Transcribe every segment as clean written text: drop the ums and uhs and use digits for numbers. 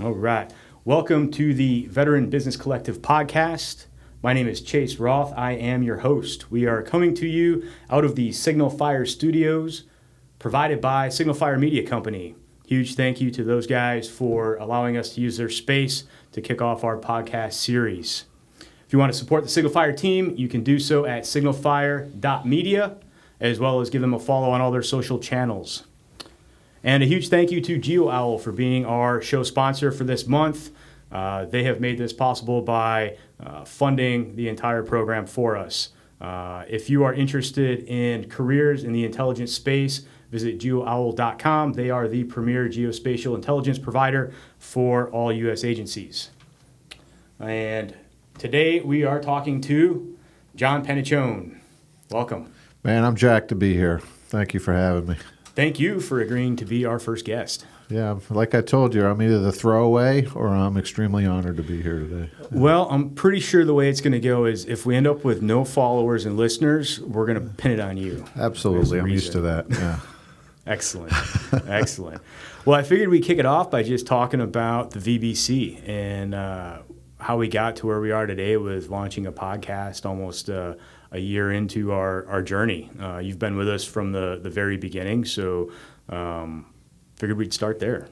All right. Welcome to the Veteran Business Collective podcast. My name is Chayse Roth. I am your host. We are coming to you out of the Signal Fire Studios, provided by Signal Fire Media Company. Huge thank you to those guys for allowing us to use their space to kick off our podcast series. If you want to support the Signal Fire team, you can do so at signalfire.media, as well as give them a follow on all their social channels. And a huge thank you to GeoOwl for being our show sponsor for this month. They have made this possible by funding the entire program for us. If you are interested in careers in the intelligence space, visit geoowl.com. They are the premier geospatial intelligence provider for all U.S. agencies. And today we are talking to John Panaccione. Welcome. Man, I'm jacked to be here. Thank you for having me. Thank you for agreeing to be our first guest. Yeah, like I told you, I'm either the throwaway or I'm extremely honored to be here today. Well, I'm pretty sure the way it's going to go is if we end up with no followers and listeners, we're going to pin it on you. Absolutely. I'm used to that. Yeah. Excellent. Excellent. Well, I figured we'd kick it off by just talking about the VBC and how we got to where we are today with launching a podcast almost a year into our journey. You've been with us from the very beginning, so figured we'd start there.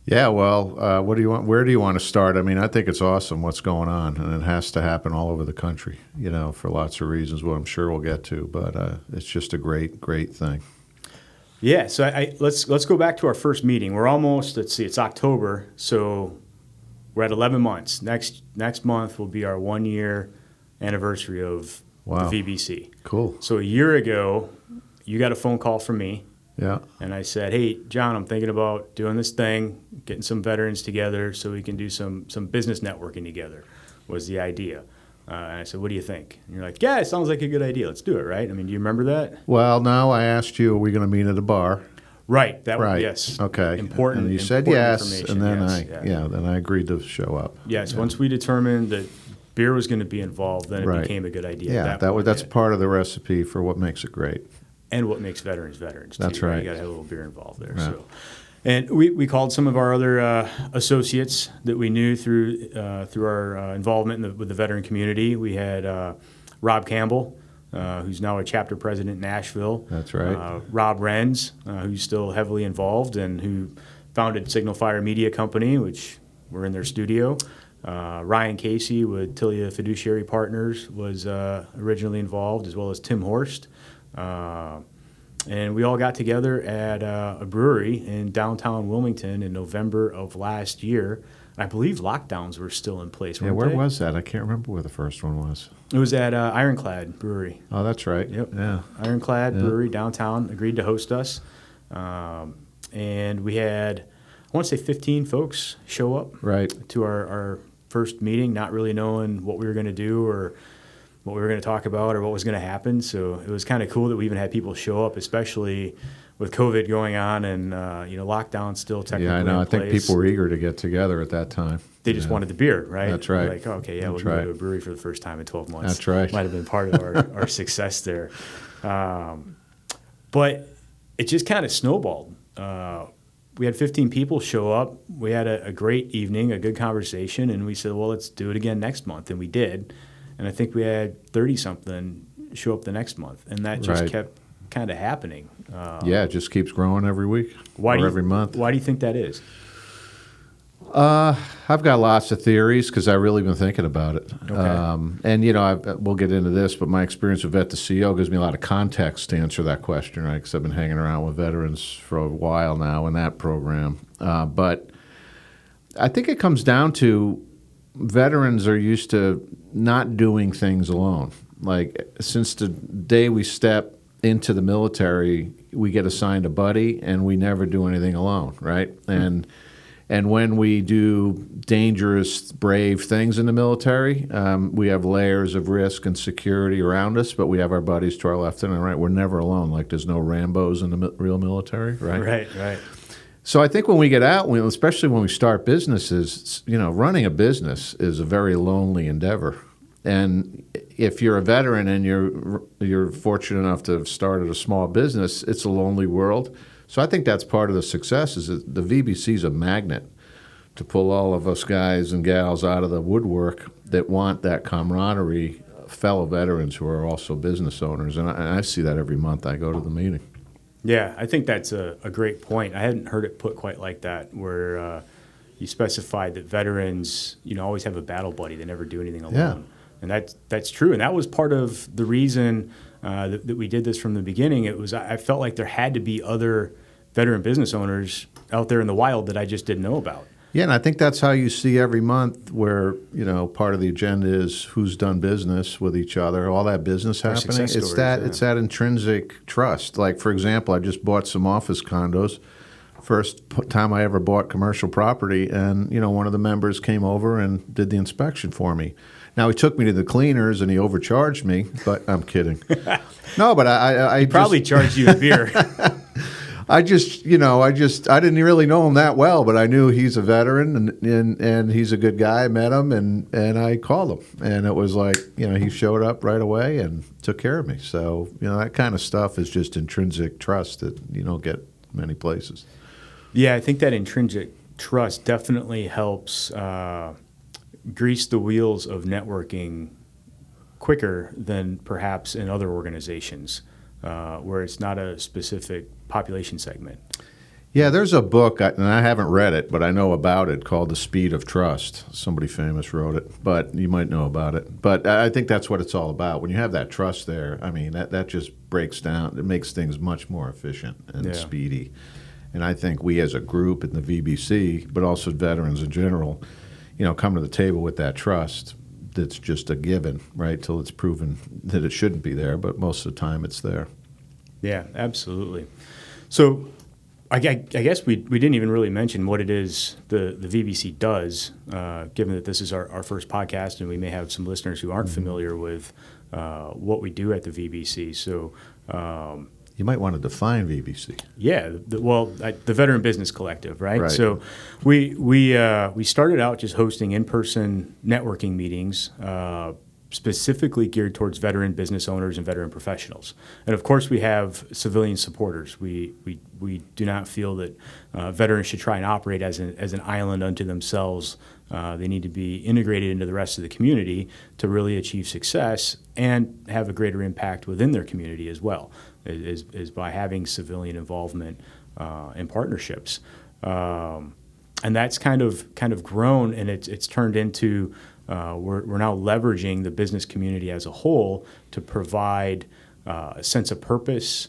Yeah, well, what do you want? Where do you want to start? I mean, I think it's awesome what's going on, and it has to happen all over the country, for lots of reasons, what I'm sure we'll get to, but it's just a great, great thing. Yeah, so let's go back to our first meeting. We're almost, it's October, so we're at 11 months. Next month will be our 1-year anniversary of Wow. the VBC. Cool. So a year ago, you got a phone call from me. Yeah. And I said, hey, John, I'm thinking about doing this thing, getting some veterans together so we can do some business networking together, was the idea. And I said, what do you think? And you're like, yeah, it sounds like a good idea. Let's do it, right? I mean, do you remember that? Well, no, I asked you, are we going to meet at a bar? Right. That right. Was, yes. Okay. Important. And you said yes, and then yes, then I agreed to show up. Yes. Yeah. Once we determined that beer was going to be involved, then it right. became a good idea. Yeah, that's part of the recipe for what makes it great. And what makes veterans veterans, too. That's right. You got to have a little beer involved there. Yeah. So, and we called some of our other associates that we knew through our involvement with the veteran community. We had Rob Campbell, who's now a chapter president in Nashville. That's right. Rob Renz, who's still heavily involved and who founded Signal Fire Media Company, which we're in their studio. Ryan Casey with Tilia Fiduciary Partners was originally involved, as well as Tim Horst. And we all got together at a brewery in downtown Wilmington in November of last year. I believe lockdowns were still in place. Yeah, where was that? I can't remember where the first one was. It was at Ironclad Brewery. Oh, that's right. Yep. Yeah. Ironclad Brewery downtown agreed to host us. And we had, I want to say 15 folks show up to our first meeting, not really knowing what we were going to do or what we were going to talk about or what was going to happen. So it was kind of cool that we even had people show up, especially with COVID going on and lockdown still technically in place. Yeah, I know. I think people were eager to get together at that time. They just wanted the beer, right? That's right. Like, okay, yeah, we'll go to a brewery for the first time in 12 months. That's right. Might have been part of our success there. But it just kind of snowballed. We had 15 people show up. We had a great evening, a good conversation, and we said, well, let's do it again next month. And we did. And I think we had 30-something show up the next month. And that just kept kind of happening. It just keeps growing every week or every month. Why do you think that is? I've got lots of theories because I've really been thinking about it. Okay. And we'll get into this, but my experience with Vet to CEO gives me a lot of context to answer that question, right? Because I've been hanging around with veterans for a while now in that program. But I think it comes down to veterans are used to not doing things alone. Like since the day we step into the military, we get assigned a buddy, and we never do anything alone, right? And when we do dangerous, brave things in the military, we have layers of risk and security around us, but we have our buddies to our left and our right. We're never alone. Like there's no Rambos in the real military, right? Right. So I think when we get out, especially when we start businesses, running a business is a very lonely endeavor. And if you're a veteran and you're fortunate enough to have started a small business, it's a lonely world. So I think that's part of the success is that the VBC is a magnet to pull all of us guys and gals out of the woodwork that want that camaraderie, fellow veterans who are also business owners. And I see that every month I go to the meeting. Yeah, I think that's a great point. I hadn't heard it put quite like that, where you specified that veterans, always have a battle buddy. They never do anything alone. Yeah. And that's true. And that was part of the reason that we did this from the beginning. I felt like there had to be other veteran business owners out there in the wild that I just didn't know about. Yeah, and I think that's how you see every month where, part of the agenda is who's done business with each other, all that business Or happening. success It's stories, it's that intrinsic trust. Like, for example, I just bought some office condos. First time I ever bought commercial property, and, one of the members came over and did the inspection for me. Now, he took me to the cleaners and he overcharged me, but I'm kidding. No, but I Probably charged you a beer. I didn't really know him that well, but I knew he's a veteran and he's a good guy. I met him and I called him, and it was like, he showed up right away and took care of me. So, that kind of stuff is just intrinsic trust that you don't get many places. Yeah, I think that intrinsic trust definitely helps grease the wheels of networking quicker than perhaps in other organizations where it's not a specific population segment. Yeah, there's a book, and I haven't read it, but I know about it, called The Speed of Trust. Somebody famous wrote it, but you might know about it. But I think that's what it's all about. When you have that trust there, I mean, that just breaks down. It makes things much more efficient and speedy. And I think we as a group in the VBC, but also veterans in general, come to the table with that trust that's just a given, right, till it's proven that it shouldn't be there, but most of the time it's there. Yeah, absolutely. So I guess we didn't even really mention what it is the VBC does, given that this is our first podcast and we may have some listeners who aren't familiar with what we do at the VBC. So you might want to define VBC. Yeah, the Veteran Business Collective, right? Right. So we started out just hosting in-person networking meetings, specifically geared towards veteran business owners and veteran professionals. And of course, we have civilian supporters. We do not feel that veterans should try and operate as an island unto themselves. They need to be integrated into the rest of the community to really achieve success and have a greater impact within their community as well, is by having civilian involvement and partnerships. And that's kind of grown, and it's turned into we're now leveraging the business community as a whole to provide a sense of purpose,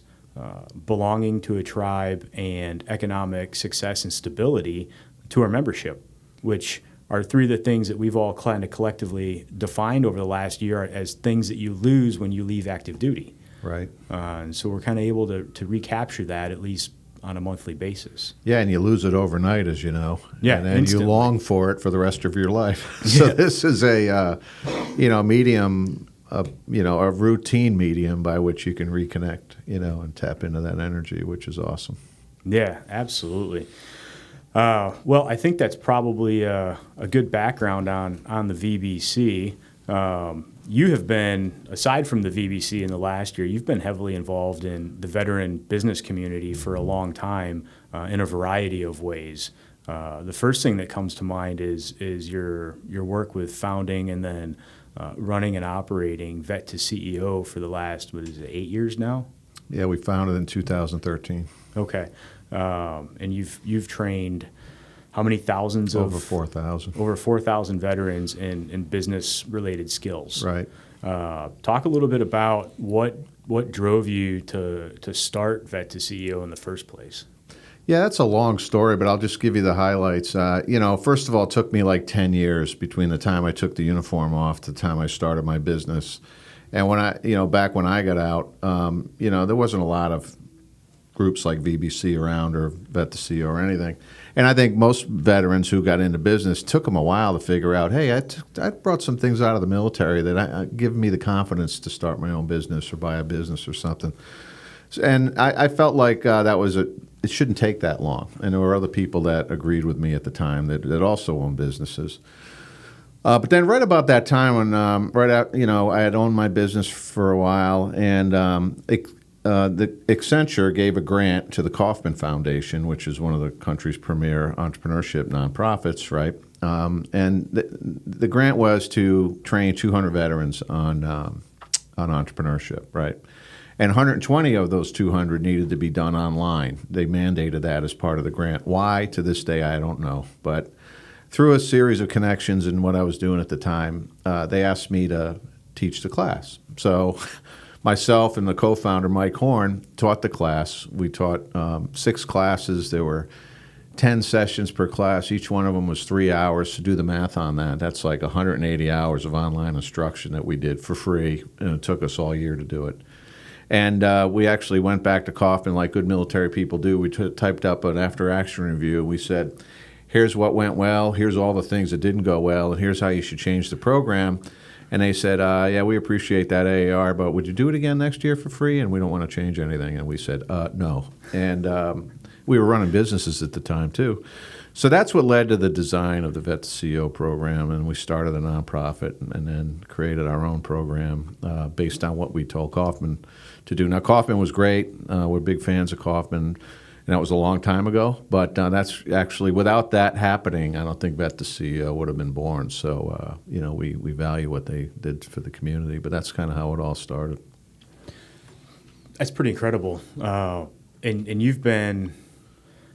belonging to a tribe, and economic success and stability to our membership, which are three of the things that we've all kind of collectively defined over the last year as things that you lose when you leave active duty. Right. And so we're kind of able to recapture that, at least on a monthly basis. Yeah, and you lose it overnight, as you know. Yeah, and then instantly. you long for it for the rest of your life. So this is a medium, a routine medium by which you can reconnect, and tap into that energy, which is awesome. Yeah, absolutely. Well, I think that's probably a good background on the VBC. You have been, aside from the VBC in the last year, you've been heavily involved in the veteran business community for a long time in a variety of ways. The first thing that comes to mind is your work with founding and then running and operating Vet to CEO for the last, 8 years now? Yeah, we founded in 2013. Okay. And you've trained how many thousands Over 4,000. Over 4,000 veterans in business-related skills. Right. Talk a little bit about what drove you to start Vet to CEO in the first place. Yeah, that's a long story, but I'll just give you the highlights. First of all, it took me like 10 years between the time I took the uniform off to the time I started my business. And when back when I got out, there wasn't a lot of groups like VBC around or Vet to CEO or anything. And I think most veterans who got into business took them a while to figure out, hey, I brought some things out of the military that give me the confidence to start my own business or buy a business or something. And I felt like it shouldn't take that long. And there were other people that agreed with me at the time that also owned businesses. But then right about that time when I had owned my business for a while, and the Accenture gave a grant to the Kauffman Foundation, which is one of the country's premier entrepreneurship nonprofits, right? And the grant was to train 200 veterans on entrepreneurship, right? And 120 of those 200 needed to be done online. They mandated that as part of the grant. Why? To this day, I don't know. But through a series of connections and what I was doing at the time, they asked me to teach the class. So myself and the co-founder, Mike Horn, taught the class. We taught 6 classes. There were 10 sessions per class. Each one of them was 3 hours. To do the math on that, that's like 180 hours of online instruction that we did for free, and it took us all year to do it. And we actually went back to Kauffman like good military people do. We typed up an after-action review. We said, here's what went well, here's all the things that didn't go well, and here's how you should change the program. And they said, yeah, we appreciate that AAR, but would you do it again next year for free? And we don't want to change anything. And we said, no. And we were running businesses at the time, too. So that's what led to the design of the Vet to CEO program. And we started a nonprofit and then created our own program based on what we told Kauffman to do. Now, Kauffman was great. We're big fans of Kauffman. And that was a long time ago, but that's actually, without that happening, I don't think Vet to CEO would have been born. So, we value what they did for the community, but that's kind of how it all started. That's pretty incredible. And you've been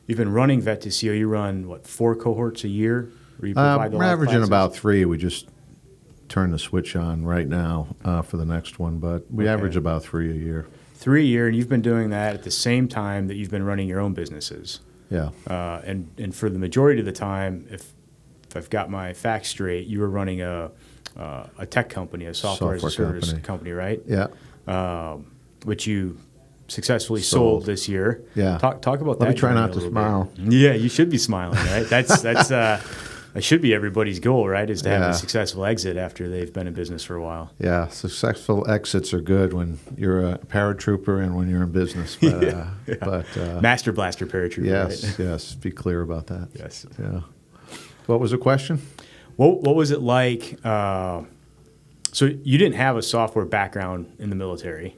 running Vet to CEO. You run, 4 cohorts a year? Or you provide the we're live averaging classes? about 3. We just turned the switch on right now for the next one, but we average about 3 a year. 3 a year, and you've been doing that at the same time that you've been running your own businesses. Yeah. And for the majority of the time, if I've got my facts straight, you were running a tech company, a software as a service company, right? Yeah. Which you successfully sold this year. Yeah. Talk about that. Let me try not to bit. smile. Yeah, you should be smiling, right? That should be everybody's goal, right? Is to have a successful exit after they've been in business for a while. Yeah, successful exits are good when you're a paratrooper and when you're in business. But, Master Blaster paratrooper. Yes, right? yes. Be clear about that. Yes. Yeah. What was the question? What was it like? So you didn't have a software background in the military.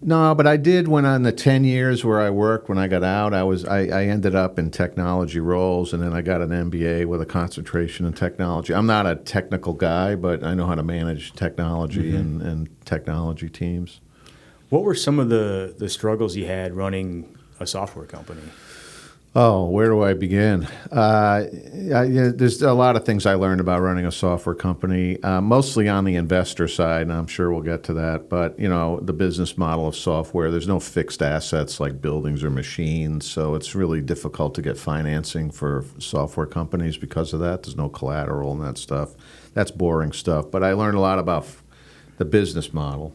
No, but I did when on the 10 years where I worked, when I got out, I ended up in technology roles, and then I got an MBA with a concentration in technology. I'm not a technical guy, but I know how to manage technology and technology teams. What were some of the struggles you had running a software company? Oh, where do I begin? There's a lot of things I learned about running a software company, mostly on the investor side, and I'm sure we'll get to that. But, the business model of software, there's no fixed assets like buildings or machines, so it's really difficult to get financing for software companies because of that. There's no collateral and that stuff. That's boring stuff. But I learned a lot about the business model.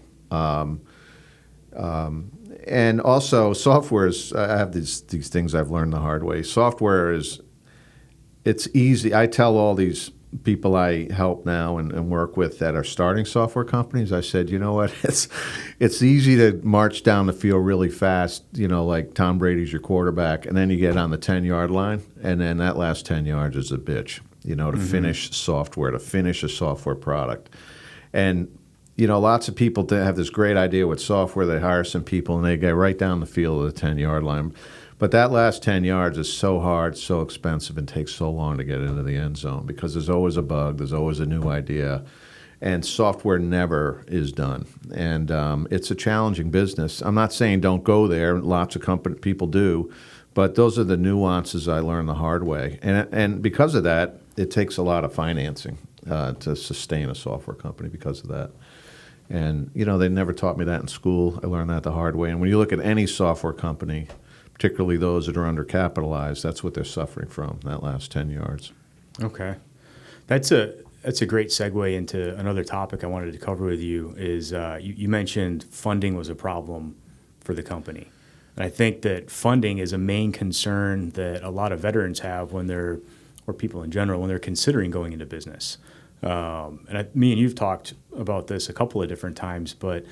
And also, software is, I have these things I've learned the hard way. Software it's easy. I tell all these people I help now and work with that are starting software companies, I said, you know what, it's easy to march down the field really fast, like Tom Brady's your quarterback, and then you get on the 10-yard line, and then that last 10 yards is a bitch, to finish software, to finish a software product. And lots of people have this great idea with software. They hire some people, and they get right down the field of the 10-yard line. But that last 10 yards is so hard, so expensive, and takes so long to get into the end zone because there's always a bug, there's always a new idea, and software never is done. And it's a challenging business. I'm not saying don't go there. Lots of people do. But those are the nuances I learned the hard way. And because of that, it takes a lot of financing to sustain a software company because of that. And, they never taught me that in school. I learned that the hard way. And when you look at any software company, particularly those that are undercapitalized, that's what they're suffering from, that last 10 yards. Okay. That's a great segue into another topic I wanted to cover with you is you mentioned funding was a problem for the company. And I think that funding is a main concern that a lot of veterans have or people in general, when they're considering going into business. Me and you've talked about this a couple of different times, but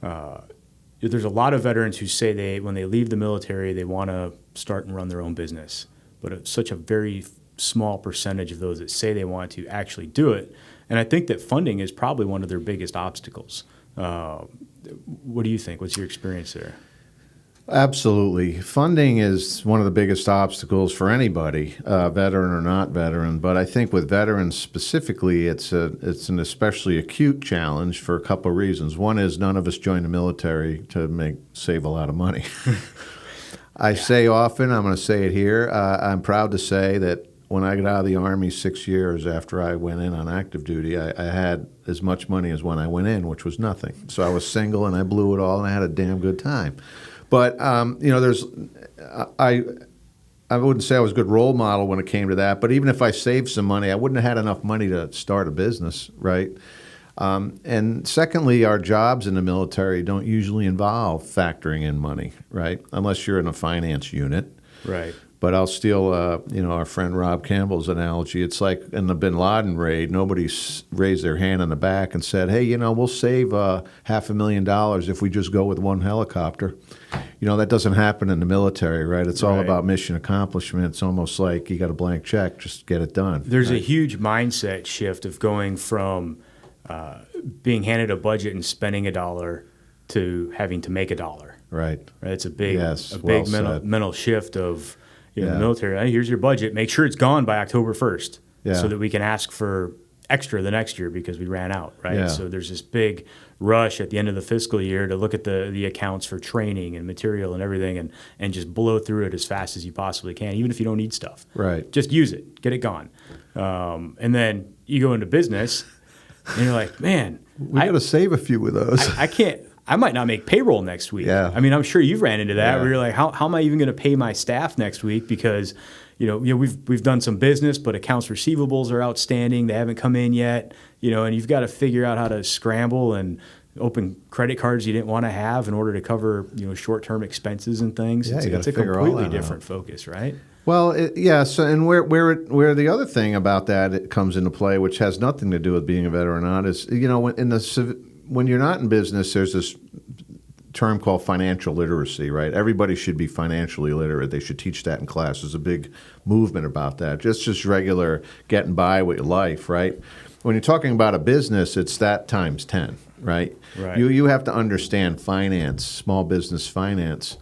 there's a lot of veterans who say when they leave the military, they want to start and run their own business. But it's such a very small percentage of those that say they want to actually do it. And I think that funding is probably one of their biggest obstacles. What do you think? What's your experience there? Absolutely. Funding is one of the biggest obstacles for anybody, veteran or not veteran. But I think with veterans specifically, it's an especially acute challenge for a couple of reasons. One is none of us join the military to save a lot of money. I say often, I'm going to say it here, I'm proud to say that when I got out of the Army 6 years after I went in on active duty, I had as much money as when I went in, which was nothing. So I was single and I blew it all and I had a damn good time. But, I wouldn't say I was a good role model when it came to that, but even if I saved some money, I wouldn't have had enough money to start a business, right? And secondly, our jobs in the military don't usually involve factoring in money, right? Unless you're in a finance unit. Right. But I'll steal, our friend Rob Campbell's analogy. It's like in the Bin Laden raid, nobody raised their hand on the back and said, hey, we'll save $500,000 if we just go with one helicopter. That doesn't happen in the military, right? It's all about mission accomplishment. It's almost like you got a blank check, just get it done. There's a huge mindset shift of going from being handed a budget and spending $1 to having to make $1. Right. It's a big, well mental shift of the military. Hey, here's your budget. Make sure it's gone by October 1st so that we can ask for extra the next year because we ran out, right? Yeah. So there's this big rush at the end of the fiscal year to look at the accounts for training and material and everything and just blow through it as fast as you possibly can, even if you don't need stuff. Right. Just use it. Get it gone. And then you go into business and you're like, man, we got to save a few of those. I can't. I might not make payroll next week. Yeah. I mean, I'm sure you've ran into that where you're like, how am I even going to pay my staff next week because we've done some business, but accounts receivables are outstanding. They haven't come in yet. And you've got to figure out how to scramble and open credit cards you didn't want to have in order to cover short-term expenses and things. Yeah, it's a completely different focus, right? Well, So, and where the other thing about that it comes into play, which has nothing to do with being a veteran or not, is when you're not in business, there's this term called financial literacy, right? Everybody should be financially literate. They should teach that in class. There's a big movement about that. Just regular getting by with your life, right? When you're talking about a business, it's that times 10, right? Right. You have to understand finance, small business finance.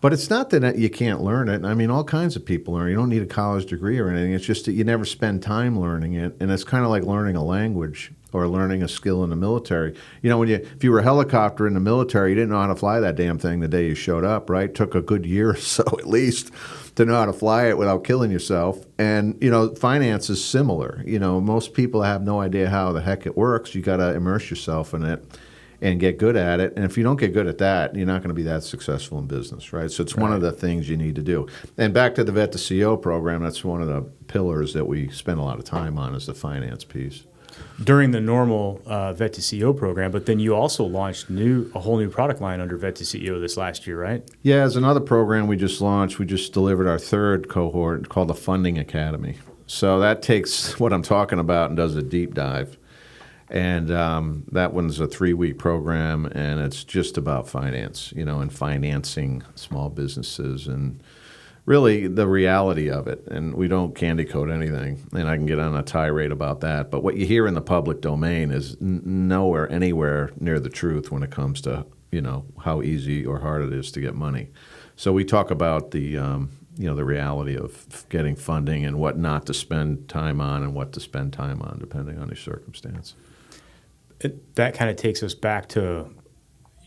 But it's not that you can't learn it. I mean, all kinds of people learn. You don't need a college degree or anything. It's just that you never spend time learning it. And it's kind of like learning a language or learning a skill in the military. If you were a helicopter in the military, you didn't know how to fly that damn thing the day you showed up, right? It took a good year or so at least to know how to fly it without killing yourself. And, finance is similar. Most people have no idea how the heck it works. You got to immerse yourself in it and get good at it. And if you don't get good at that, you're not going to be that successful in business, right? So it's one of the things you need to do. And back to the Vet to CO program, that's one of the pillars that we spend a lot of time on is the finance piece. During the normal Vet to CO program, but then you also launched a whole new product line under Vet to CO this last year, right? Yeah, as another program we just launched, we just delivered our third cohort called the Funding Academy. So that takes what I'm talking about and does a deep dive. And that one's a 3-week program, and it's just about finance, and financing small businesses and really the reality of it. And we don't candy coat anything, and I can get on a tirade about that. But what you hear in the public domain is nowhere, anywhere near the truth when it comes to, how easy or hard it is to get money. So we talk about the reality of getting funding and what not to spend time on and what to spend time on, depending on your circumstance. That kind of takes us back to,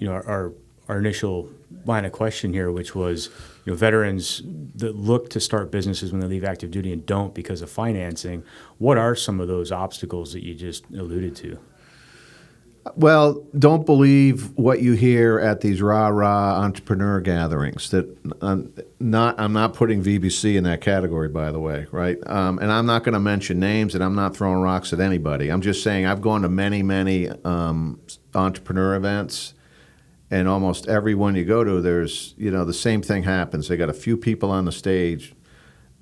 our initial line of question here, which was, veterans that look to start businesses when they leave active duty and don't because of financing. What are some of those obstacles that you just alluded to? Well, don't believe what you hear at these rah-rah entrepreneur gatherings. I'm not putting VBC in that category, by the way, right? And I'm not going to mention names, and I'm not throwing rocks at anybody. I'm just saying I've gone to many, many entrepreneur events, and almost every one you go to, there's, the same thing happens. They got a few people on the stage.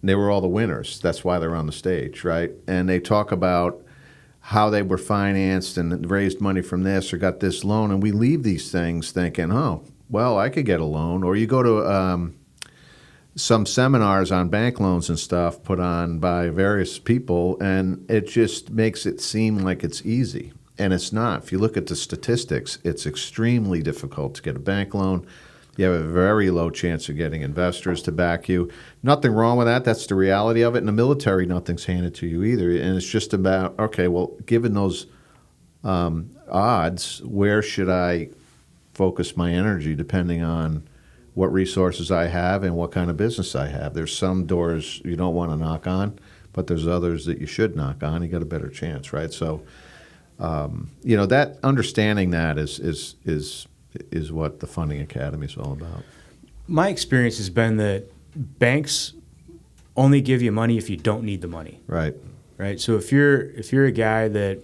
And they were all the winners. That's why they're on the stage, right? And they talk about how they were financed and raised money from this or got this loan. And we leave these things thinking, oh, well, I could get a loan. Or you go to some seminars on bank loans and stuff put on by various people, and it just makes it seem like it's easy. And it's not. If you look at the statistics, it's extremely difficult to get a bank loan. You have a very low chance of getting investors to back you. Nothing wrong with that. That's the reality of it. In the military, nothing's handed to you either. And it's just about, okay, well, given those odds, where should I focus my energy depending on what resources I have and what kind of business I have? There's some doors you don't want to knock on, but there's others that you should knock on. You got a better chance, right? So, that understanding that is what the Funding Academy is all about. My experience has been that banks only give you money if you don't need the money. Right. Right. So if you're a guy that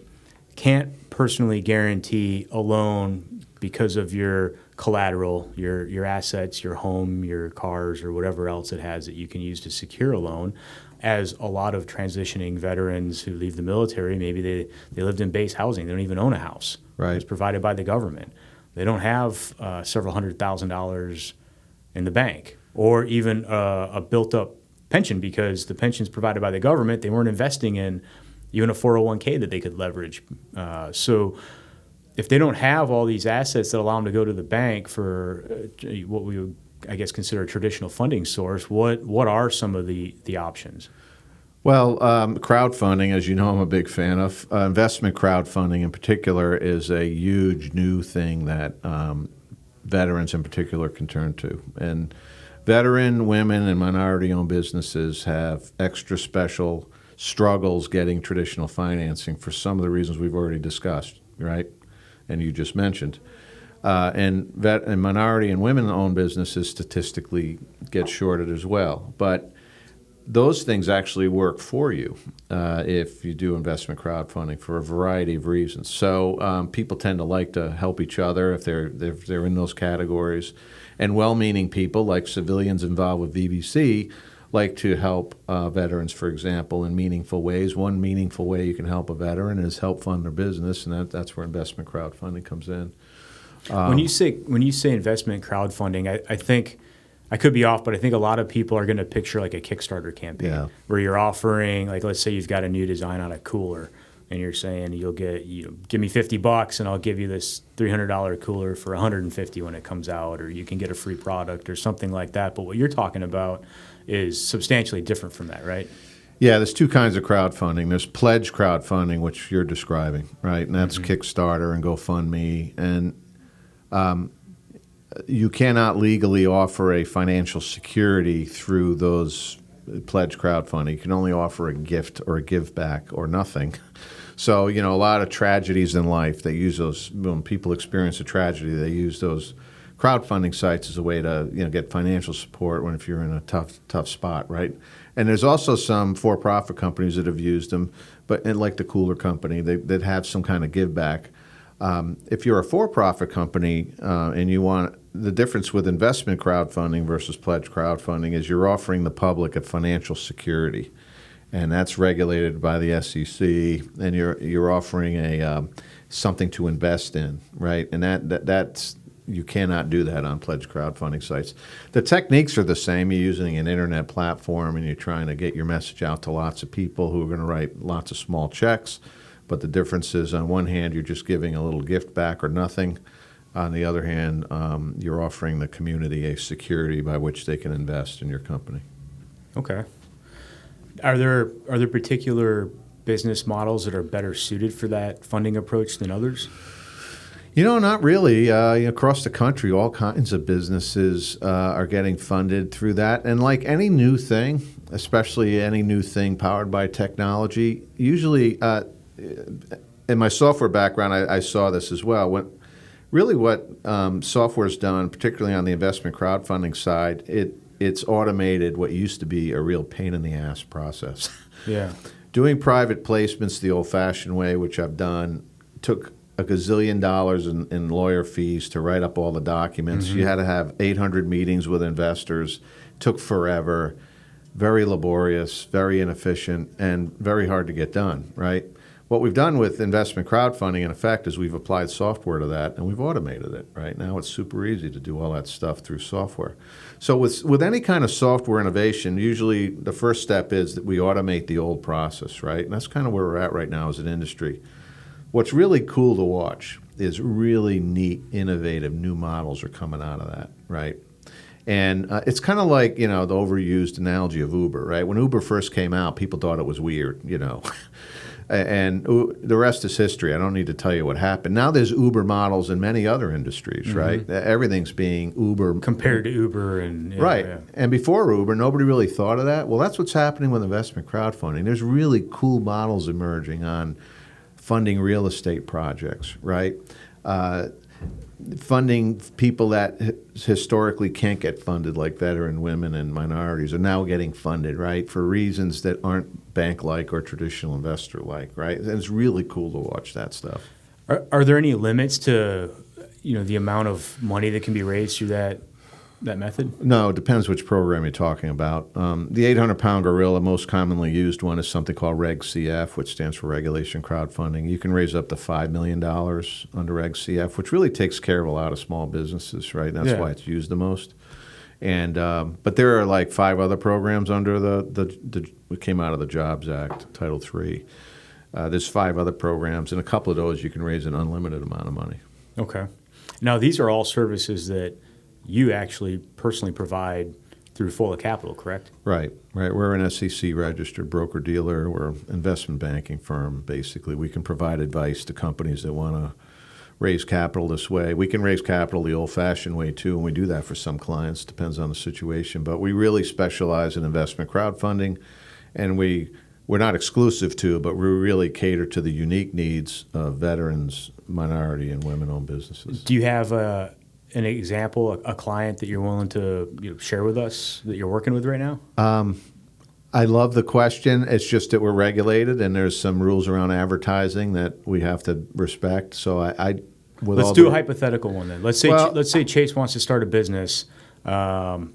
can't personally guarantee a loan because of your collateral, your assets, your home, your cars, or whatever else it has that you can use to secure a loan, as a lot of transitioning veterans who leave the military, maybe they lived in base housing. They don't even own a house. Right. It's provided by the government. They don't have several $100,000 in the bank, or even a built-up pension because the pension's provided by the government. They weren't investing in even a 401k that they could leverage. So if they don't have all these assets that allow them to go to the bank for what we would, I guess, consider a traditional funding source, what are some of the options? Well, crowdfunding, as you know, I'm a big fan of. Investment crowdfunding in particular is a huge new thing that veterans in particular can turn to. And veteran, women, and minority-owned businesses have extra special struggles getting traditional financing for some of the reasons we've already discussed, right? And you just mentioned. And minority and women-owned businesses statistically get shorted as well. But those things actually work for you if you do investment crowdfunding for a variety of reasons. So people tend to like to help each other if they're in those categories. And well-meaning people, like civilians involved with VBC, like to help veterans, for example, in meaningful ways. One meaningful way you can help a veteran is help fund their business, and that's where investment crowdfunding comes in. When you say investment crowdfunding, I think, I could be off, but I think a lot of people are going to picture like a Kickstarter campaign where you're offering, like, let's say you've got a new design on a cooler, and you're saying give me $50 and I'll give you this $300 cooler for $150 when it comes out, or you can get a free product or something like that. But what you're talking about is substantially different from that, right? Yeah, there's two kinds of crowdfunding. There's pledge crowdfunding, which you're describing, right? And that's Kickstarter and GoFundMe. And you cannot legally offer a financial security through those pledge crowdfunding. You can only offer a gift or a give back or nothing. So, a lot of tragedies in life, they use those, when people experience a tragedy, they use those crowdfunding sites as a way to get financial support if you're in a tough spot, right? And there's also some for-profit companies that have used them, but like the Cooler Company, that have some kind of give back. If you're a for-profit company and you want, the difference with investment crowdfunding versus pledge crowdfunding is you're offering the public a financial security, and that's regulated by the SEC, and you're offering a something to invest in, right? And that's you cannot do that on pledge crowdfunding sites. The techniques are the same. You're using an internet platform, and you're trying to get your message out to lots of people who are going to write lots of small checks. But the difference is, on one hand, you're just giving a little gift back or nothing. On the other hand, you're offering the community a security by which they can invest in your company. Okay. Are there particular business models that are better suited for that funding approach than others? Not really. Across the country, all kinds of businesses are getting funded through that. And like any new thing, especially any new thing powered by technology, usually in my software background, I saw this as well. What software's done, particularly on the investment crowdfunding side, it's automated what used to be a real pain in the ass process. Yeah. Doing private placements the old-fashioned way, which I've done, took a gazillion dollars in lawyer fees to write up all the documents. You had to have 800 meetings with investors. Took forever, very laborious, very inefficient, and very hard to get done, right? What we've done with investment crowdfunding, in effect, is we've applied software to that, and we've automated it, right? Now it's super easy to do all that stuff through software. So with any kind of software innovation, usually the first step is that we automate the old process, right? And that's kind of where we're at right now as an industry. what's really cool to watch is really neat, innovative new models are coming out of that, right? And it's kind of like, the overused analogy of Uber, right? When Uber first came out, people thought it was weird, And the rest is history. I don't need to tell you what happened. Now there's Uber models in many other industries, right? Everything's being Uber. Compared to Uber. Right. Yeah. And before Uber, nobody really thought of that. Well, that's what's happening with investment crowdfunding. There's really cool models emerging on funding real estate projects, right? Funding people that historically can't get funded, like veteran women and minorities, are now getting funded, right, for reasons that aren't bank-like or traditional investor-like, right? And it's really cool to watch that stuff. Are there any limits to, the amount of money that can be raised through that method? No, it depends which program you're talking about. The 800-pound gorilla, most commonly used one, is something called Reg CF, which stands for Regulation Crowdfunding. You can raise up to $5 million under Reg CF, which really takes care of a lot of small businesses, right? That's why it's used the most. And but there are like 5 other programs under what came out of the Jobs Act, Title III. There's 5 other programs, and a couple of those you can raise an unlimited amount of money. Okay. Now, these are all services that you actually personally provide through Full of Capital, correct? Right. We're an SEC registered broker-dealer. We're an investment banking firm, basically. We can provide advice to companies that want to raise capital this way. We can raise capital the old-fashioned way, too, and we do that for some clients. Depends on the situation. But we really specialize in investment crowdfunding, and we're not exclusive to, but we really cater to the unique needs of veterans, minority, and women-owned businesses. Do you have an example, a client that you're willing to share with us that you're working with right now? I love the question. It's just that we're regulated, and there's some rules around advertising that we have to respect. So let's do a hypothetical one then. Let's say Chase wants to start a business, and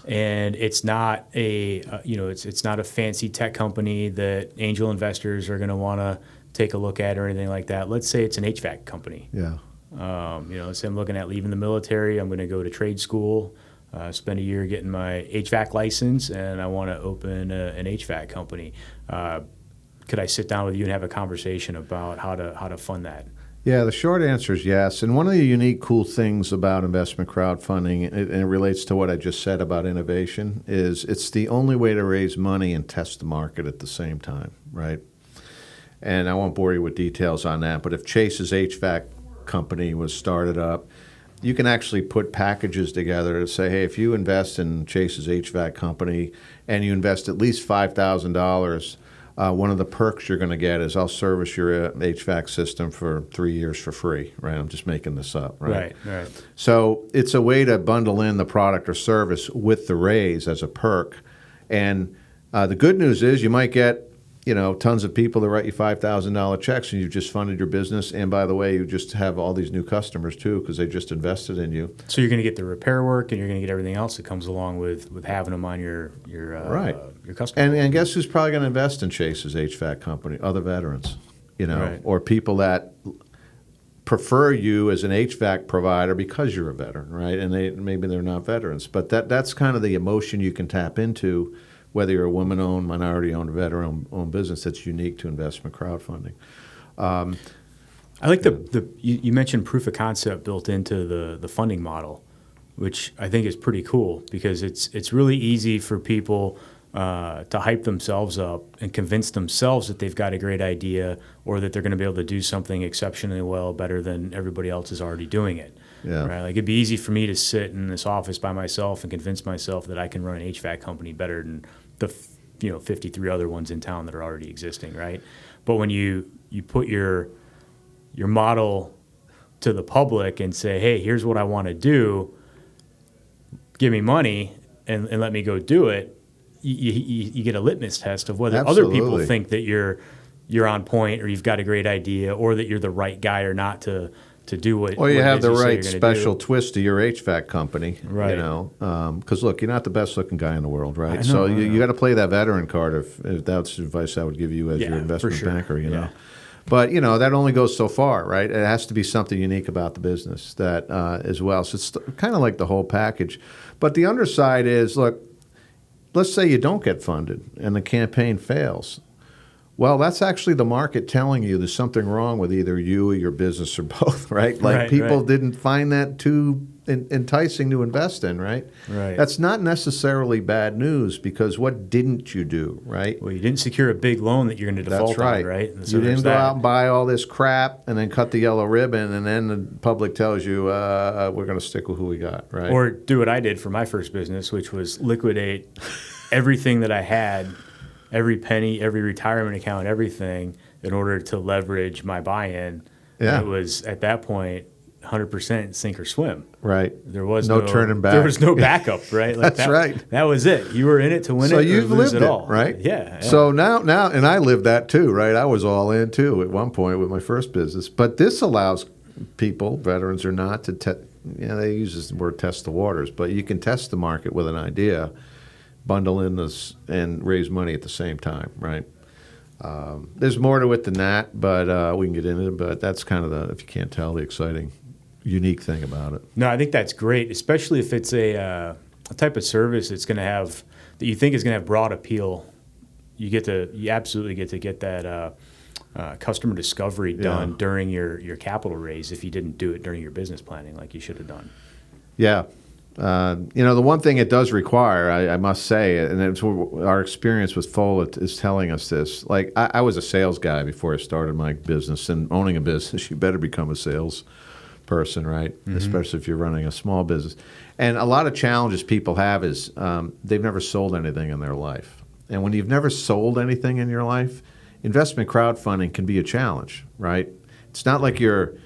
it's not it's not a fancy tech company that angel investors are going to want to take a look at or anything like that. Let's say it's an HVAC company. Yeah. Let's say I'm looking at leaving the military. I'm going to go to trade school, spend a year getting my HVAC license, and I want to open an HVAC company. Could I sit down with you and have a conversation about how to fund that? Yeah, the short answer is yes. And one of the unique, cool things about investment crowdfunding, and it relates to what I just said about innovation, is it's the only way to raise money and test the market at the same time, right? And I won't bore you with details on that, but if Chase's HVAC company was started up, you can actually put packages together to say, hey, if you invest in Chase's HVAC company and you invest at least $5,000, one of the perks you're going to get is I'll service your HVAC system for 3 years for free, right? I'm just making this up, right? Right. So it's a way to bundle in the product or service with the raise as a perk. And the good news is you might get tons of people to write you $5,000 checks, and you've just funded your business. And by the way, you just have all these new customers too because they just invested in you. So you're going to get the repair work, and you're going to get everything else that comes along with having them on your customer. And guess who's probably going to invest in Chase's HVAC company? Other veterans, Right. or people that prefer you as an HVAC provider because you're a veteran, right? And maybe they're not veterans, but that's kind of the emotion you can tap into, whether you're a woman-owned, minority-owned, veteran-owned business that's unique to investment crowdfunding. I like you mentioned proof of concept built into the funding model, which I think is pretty cool because it's really easy for people to hype themselves up and convince themselves that they've got a great idea or that they're going to be able to do something exceptionally well, better than everybody else is already doing it. Yeah. Right? Like it'd be easy for me to sit in this office by myself and convince myself that I can run an HVAC company better than the 53 other ones in town that are already existing, right? But when you put your model to the public and say, hey, here's what I want to do, give me money and let me go do it, you get a litmus test of whether Absolutely. other people think that you're on point or you've got a great idea or that you're the right guy or not to do what. Or you have the say right special twist to your HVAC company, right? Because look, you're not the best looking guy in the world, right? I know, so you got to play that veteran card. If that's advice I would give you as your investment banker, Yeah. But that only goes so far, right? It has to be something unique about the business that as well. So it's kind of like the whole package. But the underside is, look, let's say you don't get funded and the campaign fails. Well, that's actually the market telling you there's something wrong with either you or your business or both, right? Like Right, people right. didn't find that too enticing to invest in, right? Right. That's not necessarily bad news because what didn't you do, right? Well, you didn't secure a big loan that you're going to default That's right. on, right? And so You there's didn't go that. out and buy all this crap and then cut the yellow ribbon, and then the public tells you we're going to stick with who we got, right? Or do what I did for my first business, which was liquidate everything that I had, every penny, every retirement account, everything, in order to leverage my buy-in. Yeah. And it was, at that point, 100% sink or swim. Right. There was no turning back. There was no backup, right? Like That's right. That was it. You were in it to win So it or you've lose lived it it, all. right? Yeah. So now, and I lived that too, right? I was all in too at one point with my first business. But this allows people, veterans or not, to they use this word test the waters, but you can test the market with an idea, bundle in this, and raise money at the same time, right? There's more to it than that, but we can get into it. But that's kind of if you can't tell, the exciting, unique thing about it. No, I think that's great, especially if it's a type of service that's going to have that you think is going to have broad appeal. You absolutely get to get that customer discovery done during your capital raise if you didn't do it during your business planning like you should have done. Yeah. The one thing it does require, I must say, and it's our experience with Follett is telling us this. Like, I was a sales guy before I started my business, and owning a business, you better become a sales person, right? Mm-hmm. Especially if you're running a small business. And a lot of challenges people have is they've never sold anything in their life. And when you've never sold anything in your life, investment crowdfunding can be a challenge, right? It's not like you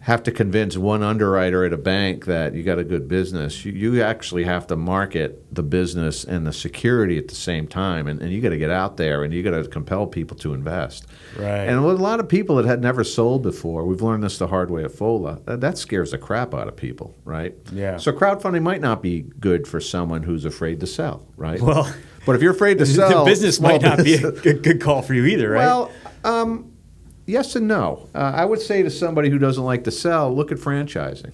have to convince one underwriter at a bank that you got a good business. You actually have to market the business and the security at the same time, and you got to get out there and you got to compel people to invest. Right. And with a lot of people that had never sold before, we've learned this the hard way at FOLA, that scares the crap out of people, right? Yeah. So crowdfunding might not be good for someone who's afraid to sell, right? Well, but if you're afraid to sell, the business might not be a good call for you either, right? Well, yes and no. I would say to somebody who doesn't like to sell, look at franchising,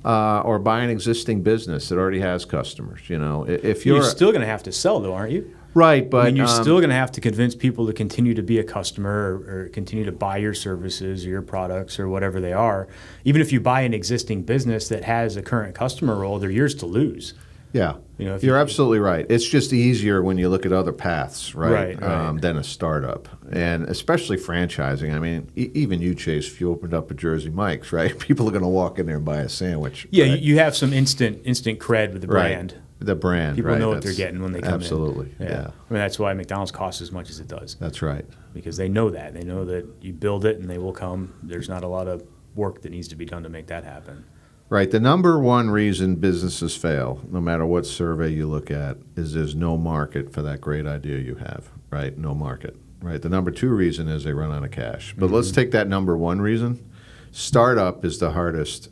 or buy an existing business that already has customers. If you're still going to have to sell, though, aren't you? Right, but you're still going to have to convince people to continue to be a customer or continue to buy your services or your products or whatever they are. Even if you buy an existing business that has a current customer role, they're yours to lose. Yeah, you're absolutely right. It's just easier when you look at other paths, right? Than a startup, and especially franchising. I mean, even you, Chase, if you opened up a Jersey Mike's, right? People are going to walk in there and buy a sandwich. Yeah, right? you have some instant cred with the brand. Right. The brand, people right? know what they're getting when they come absolutely, in. yeah. I mean, that's why McDonald's costs as much as it does. That's right. Because they know that. They know that you build it and they will come. There's not a lot of work that needs to be done to make that happen. Right. The number one reason businesses fail, no matter what survey you look at, is there's no market for that great idea you have, right? No market, right? The number two reason is they run out of cash. But let's take that number one reason. Startup is the hardest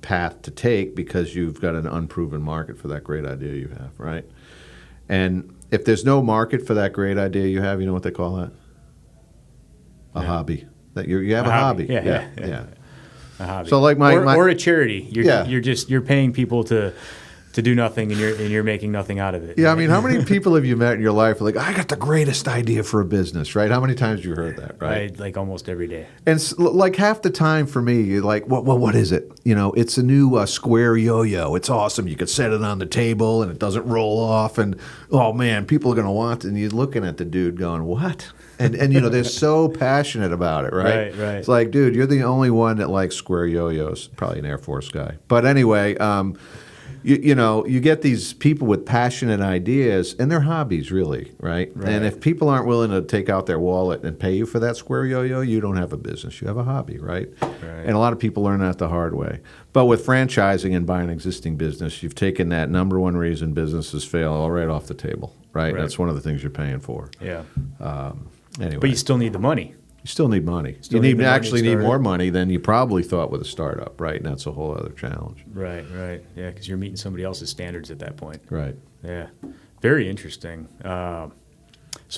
path to take because you've got an unproven market for that great idea you have, right? And if there's no market for that great idea you have, you know what they call that? A hobby. That you have a hobby. Yeah. A hobby. So like or a charity. You're paying people to do nothing and you're making nothing out of it. Yeah, I mean, how many people have you met in your life like, I got the greatest idea for a business, right? How many times have you heard that, right? Like almost every day. And like half the time for me, you're like, what is it? It's a new square yo-yo. It's awesome. You could set it on the table and it doesn't roll off. And oh man, people are going to want it. And you're looking at the dude going, what? And they're so passionate about it, right? Right. It's like, dude, you're the only one that likes square yo-yos. Probably an Air Force guy. But anyway, you get these people with passionate ideas, and they're hobbies, really, right? And if people aren't willing to take out their wallet and pay you for that square yo-yo, you don't have a business. You have a hobby, right? And a lot of people learn that the hard way. But with franchising and buying an existing business, you've taken that number one reason businesses fail all right off the table, right? That's one of the things you're paying for. Yeah. Anyway. But you still need the money. You still need money. You need more money than you probably thought with a startup, right? And that's a whole other challenge. Right. Yeah, because you're meeting somebody else's standards at that point. Right. Yeah. Very interesting. So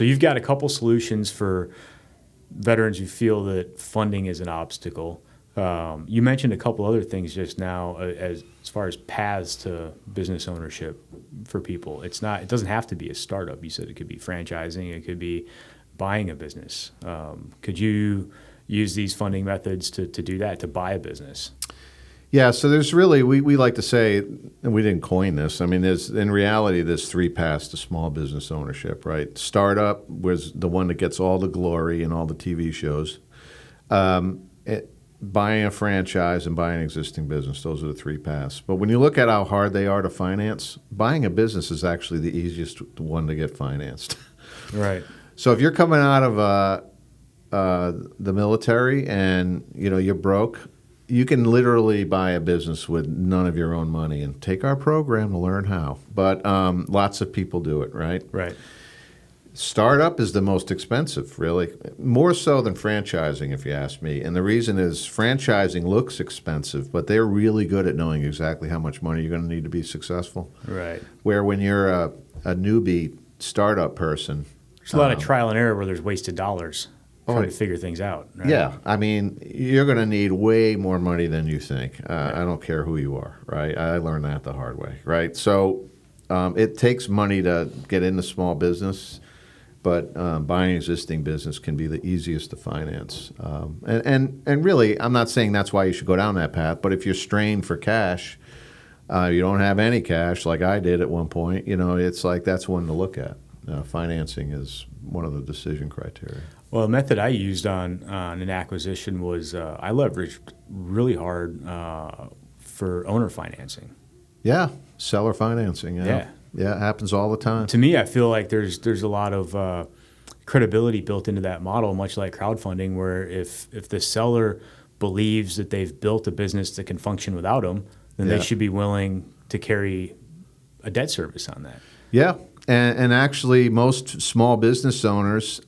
you've got a couple solutions for veterans who feel that funding is an obstacle. You mentioned a couple other things just now as far as paths to business ownership for people. It doesn't have to be a startup. You said it could be franchising. It could be buying a business. Could you use these funding methods to do that, to buy a business? Yeah, so there's really, we like to say, and we didn't coin this, I mean, in reality, there's 3 paths to small business ownership, right? Startup was the one that gets all the glory in all the TV shows. Buying a franchise and buying an existing business, those are the 3 paths. But when you look at how hard they are to finance, buying a business is actually the easiest one to get financed. Right. So if you're coming out of the military and you're broke, you can literally buy a business with none of your own money and take our program to learn how. But lots of people do it, right? Right. Startup is the most expensive, really, more so than franchising, if you ask me. And the reason is franchising looks expensive, but they're really good at knowing exactly how much money you're going to need to be successful. Right. Where when you're a newbie startup person, there's a lot of trial and error where there's wasted dollars trying to figure things out. Right? Yeah. I mean, you're going to need way more money than you think. I don't care who you are, right? I learned that the hard way, right? So it takes money to get into small business, but buying existing business can be the easiest to finance. And really, I'm not saying that's why you should go down that path, but if you're strained for cash, you don't have any cash like I did at one point, it's like that's one to look at. Financing is one of the decision criteria. Well, the method I used on an acquisition was I leveraged really hard for owner financing. Yeah, seller financing. Yeah, it happens all the time. To me, I feel like there's a lot of credibility built into that model, much like crowdfunding, where if the seller believes that they've built a business that can function without them, then they should be willing to carry a debt service on that. Yeah, and actually most small business owners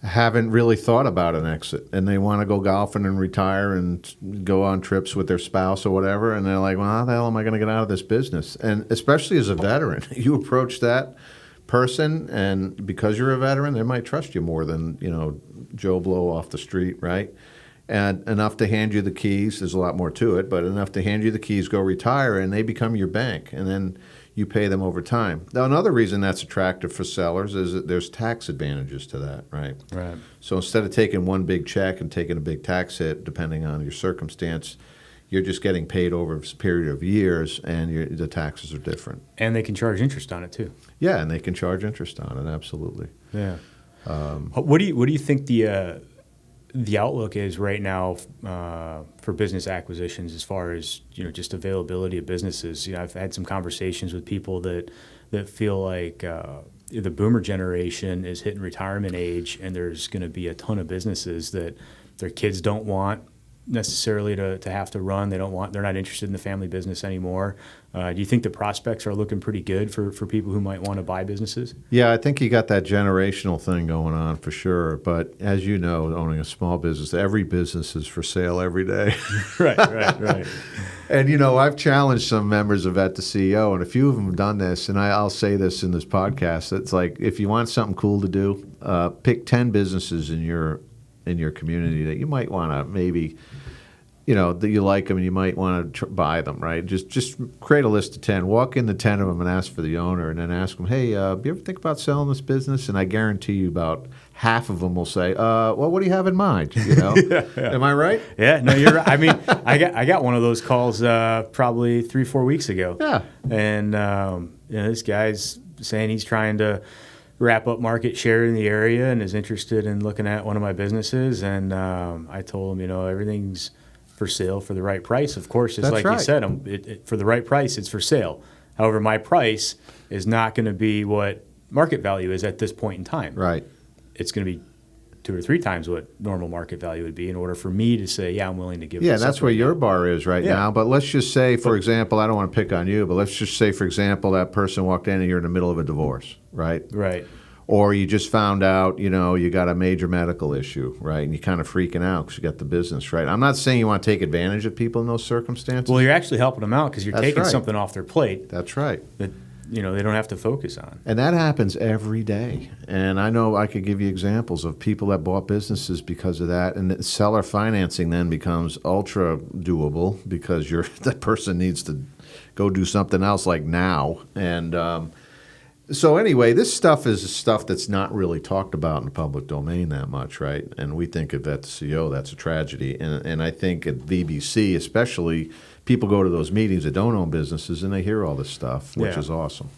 haven't really thought about an exit, and they want to go golfing and retire and go on trips with their spouse or whatever, and they're like, well, how the hell am I going to get out of this business? And especially as a veteran, you approach that person, and because you're a veteran, they might trust you more than Joe Blow off the street, right? And enough to hand you the keys. There's a lot more to it, but enough to hand you the keys, go retire, and they become your bank, and then you pay them over time. Now, another reason that's attractive for sellers is that there's tax advantages to that, right? Right. So instead of taking one big check and taking a big tax hit, depending on your circumstance, you're just getting paid over a period of years, and the taxes are different. And they can charge interest on it too. Yeah, and they can charge interest on it, absolutely. Yeah. What do you think the outlook is right now for business acquisitions as far as just availability of businesses? I've had some conversations with people that feel like the boomer generation is hitting retirement age, and there's going to be a ton of businesses that their kids don't want necessarily to have to run. They're not interested in the family business anymore. Do you think the prospects are looking pretty good for people who might want to buy businesses? Yeah, I think you got that generational thing going on for sure. But as you know, owning a small business, every business is for sale every day. Right. And, I've challenged some members of At the CEO, and a few of them have done this, and I'll say this in this podcast. It's like, if you want something cool to do, pick 10 businesses in your community that you might want to maybe, that you like them and you might want to buy them, right? Just create a list of 10. Walk into 10 of them and ask for the owner, and then ask them, hey, do you ever think about selling this business? And I guarantee you about half of them will say, well, what do you have in mind? Yeah. Am I right? Yeah, no, you're right. I mean, I got one of those calls probably 3-4 weeks ago. Yeah. And this guy's saying he's trying to wrap up market share in the area and is interested in looking at one of my businesses. And I told him, everything's for sale for the right price. Of course, just like you said, for the right price, it's for sale. However, my price is not going to be what market value is at this point in time. Right. It's going to be 2 or 3 times what normal market value would be in order for me to say, yeah, I'm willing to give it. Yeah, that's where your bar is right now. But let's just say, for example, I don't want to pick on you, but let's just say, for example, that person walked in and you're in the middle of a divorce, right? Right. Or you just found out, you got a major medical issue, right? And you're kind of freaking out because you got the business, right? I'm not saying you want to take advantage of people in those circumstances. Well, you're actually helping them out because you're taking something off their plate. That's right. they don't have to focus on. And that happens every day. And I know I could give you examples of people that bought businesses because of that. And seller financing then becomes ultra doable because that person needs to go do something else like now. And so anyway, this stuff is stuff that's not really talked about in the public domain that much, right? And we think of at the CO, that's a tragedy. And I think at VBC especially, people go to those meetings that don't own businesses and they hear all this stuff, which is awesome,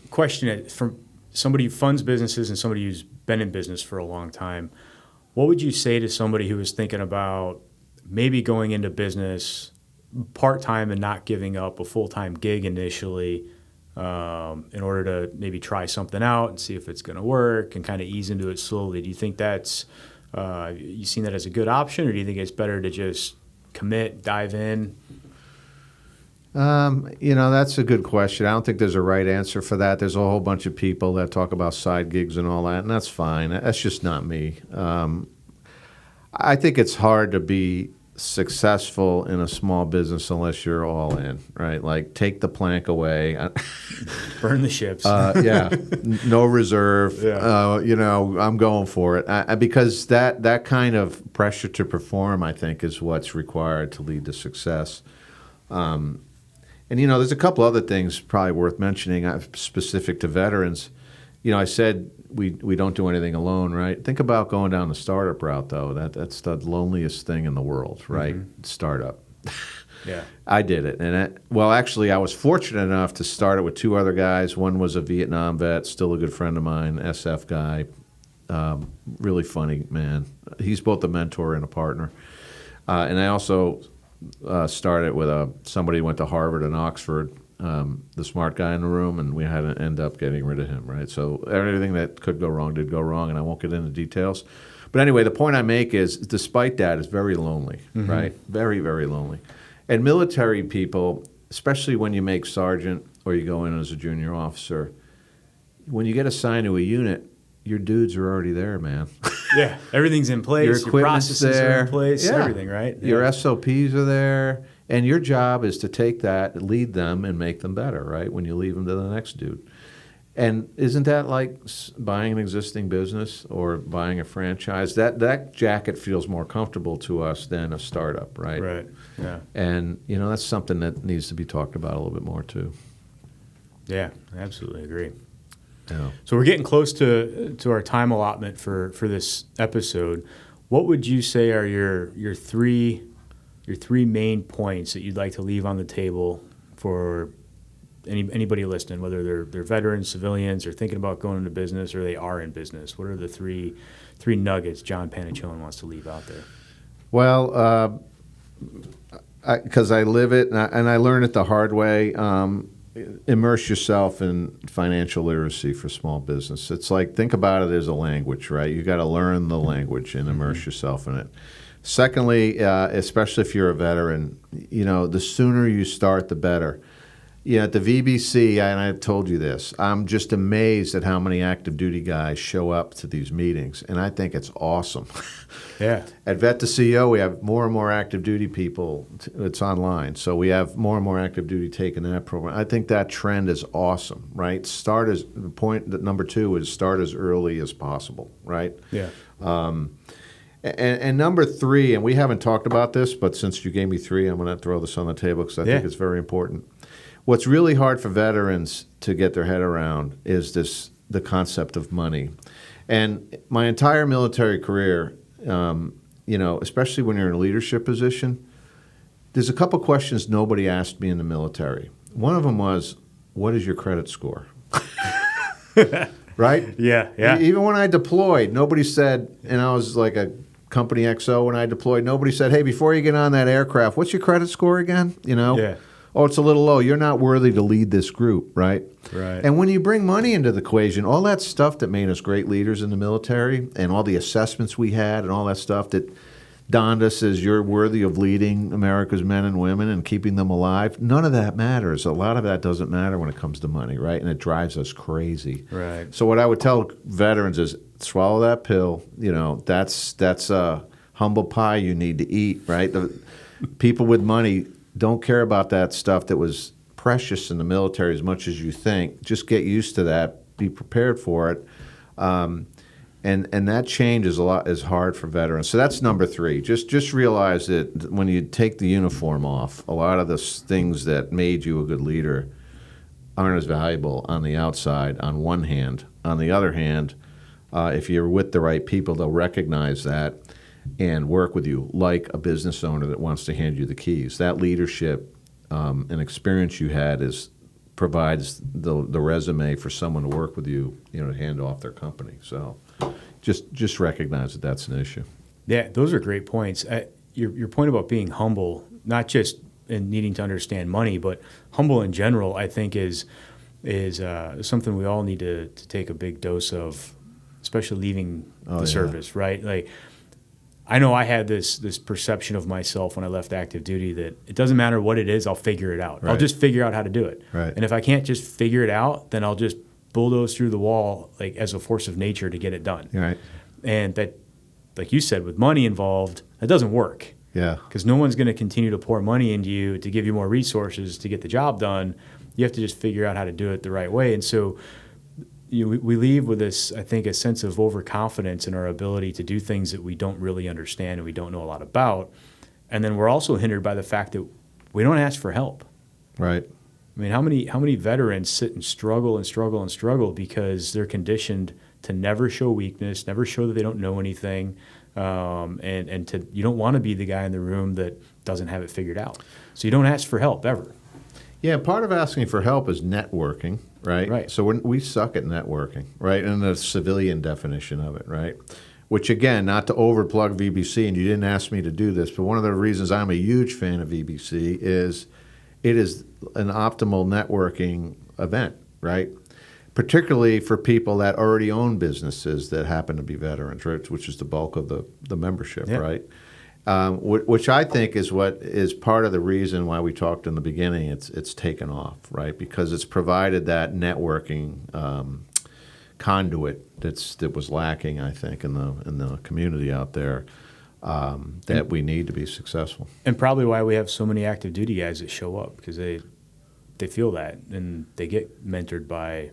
Question from somebody who funds businesses and somebody who's been in business for a long time. What would you say to somebody who is thinking about maybe going into business part-time and not giving up a full-time gig initially in order to maybe try something out and see if it's going to work and kind of ease into it slowly? Do you think that's you seen that as a good option, or do you think it's better to just commit, dive in? That's a good question. I don't think there's a right answer for that. There's a whole bunch of people that talk about side gigs and all that, and that's fine. That's just not me. I think it's hard to be successful in a small business unless you're all in, right? Like take the plank away. Burn the ships. No reserve. Yeah. I'm going for it because that kind of pressure to perform, I think, is what's required to lead to success. And there's a couple other things probably worth mentioning specific to veterans. I said we don't do anything alone, right? Think about going down the startup route, though. That's the loneliest thing in the world, right? Mm-hmm. Startup. Yeah. I did it. And actually, I was fortunate enough to start it with two other guys. One was a Vietnam vet, still a good friend of mine, SF guy, really funny man. He's both a mentor and a partner. And I also started with somebody who went to Harvard and Oxford, the smart guy in the room, and we had to end up getting rid of him, right? So everything that could go wrong did go wrong, and I won't get into details. But anyway, the point I make is, despite that, it's very lonely, mm-hmm. right? Very, very lonely. And military people, especially when you make sergeant or you go in as a junior officer, when you get assigned to a unit, your dudes are already there, man. Yeah, everything's in place. Your processes are in place. Yeah. Everything, right? Yeah. Your SOPs are there. And your job is to take that, lead them, and make them better, right, when you leave them to the next dude. And isn't that like buying an existing business or buying a franchise? That jacket feels more comfortable to us than a startup, right? Right, yeah. And, that's something that needs to be talked about a little bit more, too. Yeah, I absolutely agree. Yeah. So we're getting close to our time allotment for this episode. What would you say are your three main points that you'd like to leave on the table for anybody listening, whether they're veterans, civilians, or thinking about going into business, or they are in business? What are the three nuggets John Panaccione wants to leave out there? Well, because I live it and I learn it the hard way. Immerse yourself in financial literacy for small business. It's like, think about it as a language, right? You got to learn the language and immerse yourself in it. Secondly, especially if you're a veteran, the sooner you start, the better. At the VBC, and I told you this, I'm just amazed at how many active duty guys show up to these meetings, and I think it's awesome. Yeah. At Vet to CEO, we have more and more active duty people. It's online, so we have more and more active duty taking that program. I think that trend is awesome, right? Number 2 is start as early as possible, right? Yeah. And number 3, and we haven't talked about this, but since you gave me 3, I'm going to throw this on the table because I think it's very important. What's really hard for veterans to get their head around is the concept of money. And my entire military career, especially when you're in a leadership position, there's a couple questions nobody asked me in the military. One of them was, what is your credit score? Right? Yeah. Even when I deployed, nobody said, and I was like a Company XO when I deployed, nobody said, hey, before you get on that aircraft, what's your credit score again? Yeah. Oh, it's a little low. You're not worthy to lead this group, right? Right. And when you bring money into the equation, all that stuff that made us great leaders in the military and all the assessments we had and all that stuff that donned us as you're worthy of leading America's men and women and keeping them alive, none of that matters. A lot of that doesn't matter when it comes to money, right? And it drives us crazy. Right. So what I would tell veterans is swallow that pill. That's a humble pie you need to eat, right? The people with money don't care about that stuff that was precious in the military as much as you think. Just get used to that. Be prepared for it. And that change is hard for veterans. So that's number 3. Just realize that when you take the uniform off, a lot of the things that made you a good leader aren't as valuable on the outside, on one hand. On the other hand, if you're with the right people, they'll recognize that and work with you like a business owner that wants to hand you the keys. That leadership and experience you had provides the resume for someone to work with you, to hand off their company. So just recognize that that's an issue. Yeah, those are great points. Your point about being humble, not just in needing to understand money, but humble in general, I think is something we all need to take a big dose of, especially leaving the service, right? Like, I know I had this perception of myself when I left active duty that it doesn't matter what it is, I'll figure it out. Right. I'll just figure out how to do it. Right. And if I can't just figure it out, then I'll just bulldoze through the wall like as a force of nature to get it done. Right. And that, like you said, with money involved, that doesn't work. Yeah. Because no one's going to continue to pour money into you to give you more resources to get the job done. You have to just figure out how to do it the right way. And so we leave with this, I think, a sense of overconfidence in our ability to do things that we don't really understand and we don't know a lot about. And then we're also hindered by the fact that we don't ask for help. Right. I mean, how many veterans sit and struggle because they're conditioned to never show weakness, never show that they don't know anything, and you don't want to be the guy in the room that doesn't have it figured out. So you don't ask for help ever. Yeah, part of asking for help is networking, right? Right. So we suck at networking, right? And the civilian definition of it, right? Which, again, not to overplug VBC, and you didn't ask me to do this, but one of the reasons I'm a huge fan of VBC is it is an optimal networking event, right? Particularly for people that already own businesses that happen to be veterans, right? Which is the bulk of the membership, right? Which I think is what is part of the reason why we talked in the beginning. It's taken off, right? Because it's provided that networking conduit that was lacking, I think, in the community out there that we need to be successful. And probably why we have so many active duty guys that show up, because they feel that and they get mentored by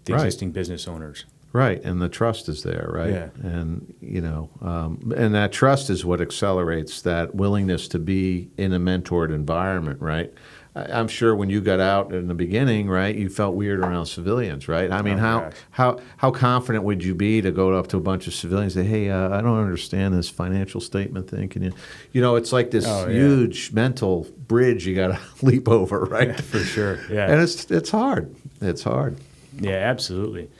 the existing business owners. Right, and the trust is there, right? Yeah. And and that trust is what accelerates that willingness to be in a mentored environment, right? I'm sure when you got out in the beginning, right, you felt weird around civilians, right? I mean, how confident would you be to go up to a bunch of civilians and say, hey, I don't understand this financial statement thing. Can you, it's like this huge mental bridge you got to leap over, right? Yeah, for sure, yeah. And it's hard. It's hard. Yeah, absolutely.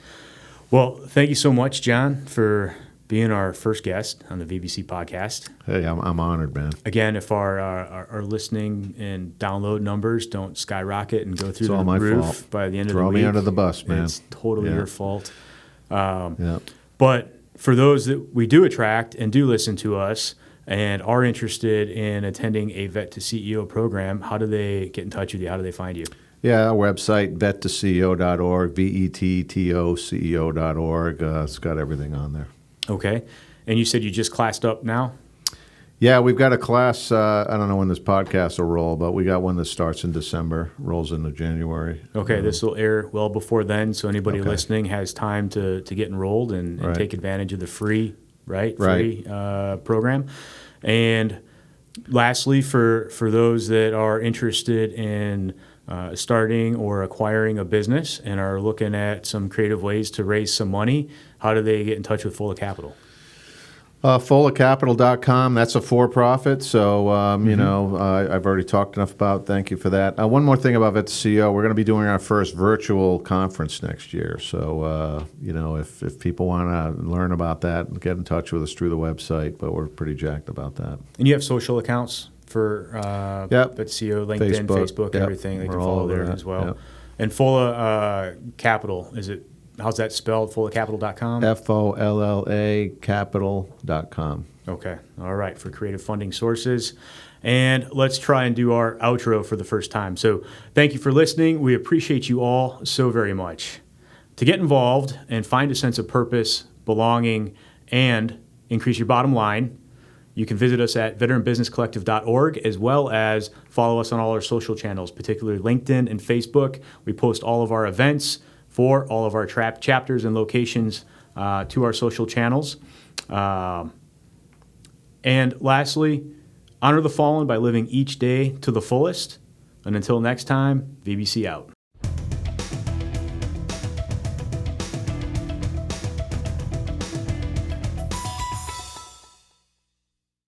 Well, thank you so much, John, for being our first guest on the VBC podcast. Hey, I'm honored, man. Again, if our listening and download numbers don't skyrocket and go through the roof by the end of the week, throw me under the bus, man. It's totally your fault. But for those that we do attract and do listen to us and are interested in attending a Vet to CEO program, how do they get in touch with you? How do they find you? Yeah, our website, vettoceo.org, vettoceo.org. It's got everything on there. Okay. And you said you just classed up now? Yeah, we've got a class, I don't know when this podcast will roll, but we got one that starts in December, rolls into January. Okay, this will air well before then, so anybody listening has time to get enrolled and take advantage of the free program. And lastly, for those that are interested in starting or acquiring a business and are looking at some creative ways to raise some money, how do they get in touch with Fulla Capital? FullaCapital.com. That's a for-profit, so I've already talked enough about. Thank you for that. One more thing about VetCEO, we're going to be doing our first virtual conference next year. So if people want to learn about that, get in touch with us through the website. But we're pretty jacked about that. And you have social accounts for VetCEO, LinkedIn, Facebook, everything. They can follow there as well. Yep. And Fulla Capital, how's that spelled? FullaCapital.com? FOLLA Capital.com. Okay. All right. For creative funding sources. And let's try and do our outro for the first time. So thank you for listening. We appreciate you all so very much. To get involved and find a sense of purpose, belonging, and increase your bottom line, You can visit us at veteranbusinesscollective.org, as well as follow us on all our social channels, particularly LinkedIn and Facebook. We post all of our events for all of our chapters and locations to our social channels. And lastly, honor the fallen by living each day to the fullest. And until next time, VBC out.